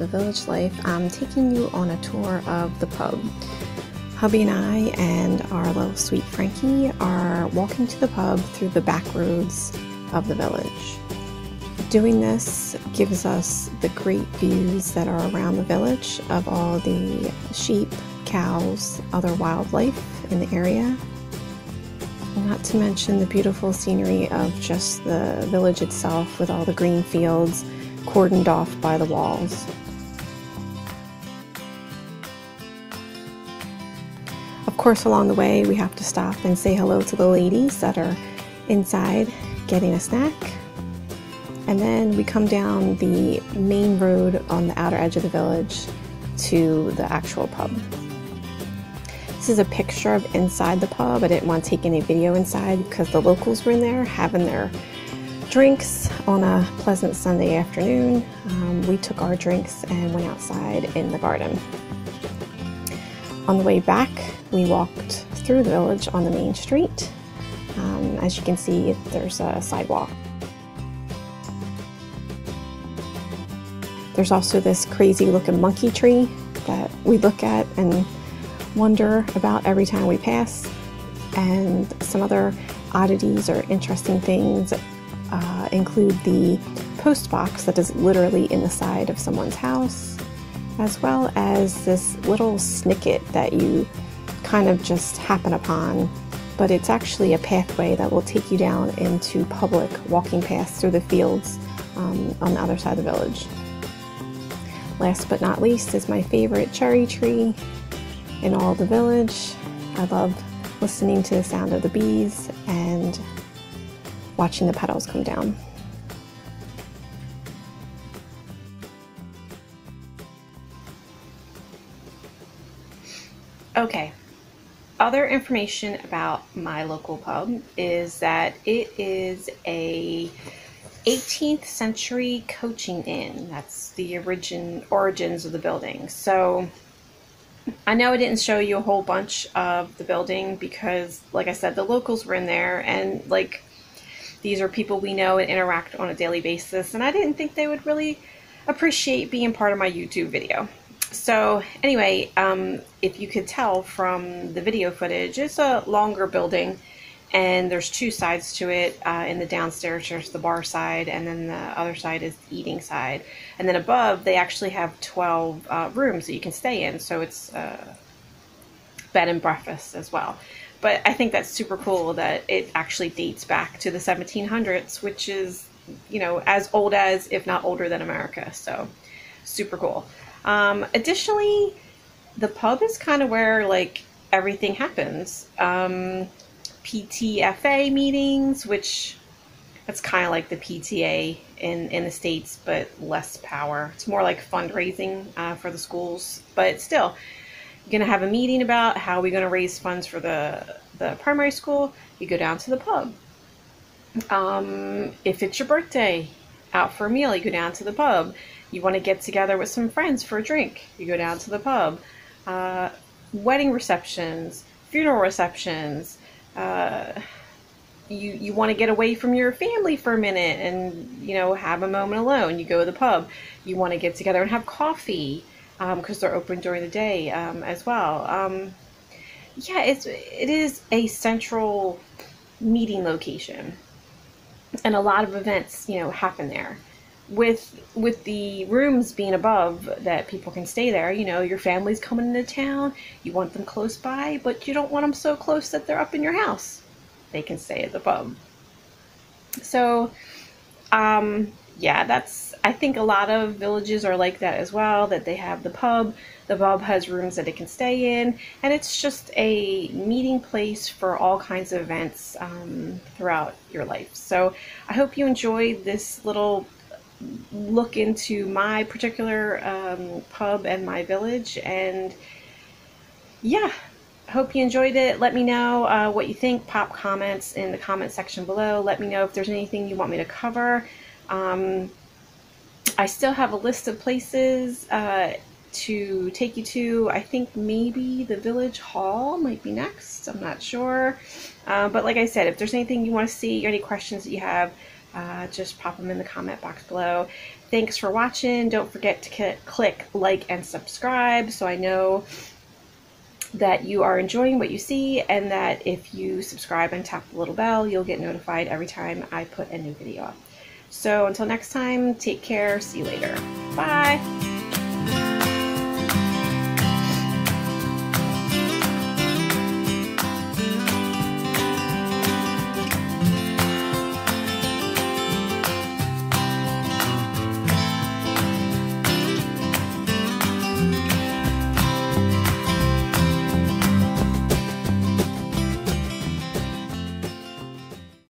the village life, I'm taking you on a tour of the pub. Hubby and I and our little sweet Frankie are walking to the pub through the back roads of the village. Doing this gives us the great views that are around the village of all the sheep, cows, other wildlife in the area. Not to mention the beautiful scenery of just the village itself with all the green fields cordoned off by the walls. Of course, along the way we have to stop and say hello to the ladies that are inside getting a snack. And then we come down the main road on the outer edge of the village to the actual pub. This is a picture of inside the pub. I didn't want to take any video inside because the locals were in there having their drinks on a pleasant Sunday afternoon. We took our drinks and went outside in the garden. On the way back, we walked through the village on the main street. As you can see, there's a sidewalk. There's also this crazy looking monkey tree that we look at and wonder about every time we pass, and some other oddities or interesting things include the post box that is literally in the side of someone's house, as well as this little snicket that you kind of just happen upon, but it's actually a pathway that will take you down into public walking paths through the fields on the other side of the village. Last but not least is my favorite cherry tree in all the village. I love listening to the sound of the bees and watching the petals come down. Okay, other information about my local pub is that it is a 18th century coaching inn. That's the origins of the building. So I know I didn't show you a whole bunch of the building because, like I said, the locals were in there, and like these are people we know and interact on a daily basis, and I didn't think they would really appreciate being part of my YouTube video. So anyway, if you could tell from the video footage, it's a longer building, and there's two sides to it. In the downstairs, there's the bar side, and then the other side is the eating side. And then above, they actually have 12 rooms that you can stay in, so it's bed and breakfast as well. But I think that's super cool that it actually dates back to the 1700s, which is, you know, as old as, if not older than America. So super cool. Additionally, the pub is kind of where like everything happens. PTFA meetings, which that's kind of like the PTA in the States, but less power. It's more like fundraising for the schools, but still, you're going to have a meeting about how we're going to raise funds for the primary school. You go down to the pub. If it's your birthday, out for a meal, you go down to the pub. You want to get together with some friends for a drink, you go down to the pub. Wedding receptions, funeral receptions, you want to get away from your family for a minute and, you know, have a moment alone, you go to the pub. You want to get together and have coffee because they're open during the day as well. Yeah, it is a central meeting location, and a lot of events, you know, happen there. With the rooms being above that people can stay there, you know, your family's coming into town, you want them close by, but you don't want them so close that they're up in your house. They can stay at the pub. So, yeah, I think a lot of villages are like that as well, that they have the pub. The pub has rooms that it can stay in, and it's just a meeting place for all kinds of events throughout your life. So I hope you enjoyed this little look into my particular pub and my village, and yeah, hope you enjoyed it. Let me know what you think. Pop comments in the comment section below. Let me know if there's anything you want me to cover. I still have a list of places to take you to. I think maybe the village hall might be next. I'm not sure. But like I said, if there's anything you want to see or any questions that you have, just pop them in the comment box below. Thanks for watching. Don't forget to click like and subscribe so I know that you are enjoying what you see, and that if you subscribe and tap the little bell, you'll get notified every time I put a new video up. So until next time, take care. See you later. Bye.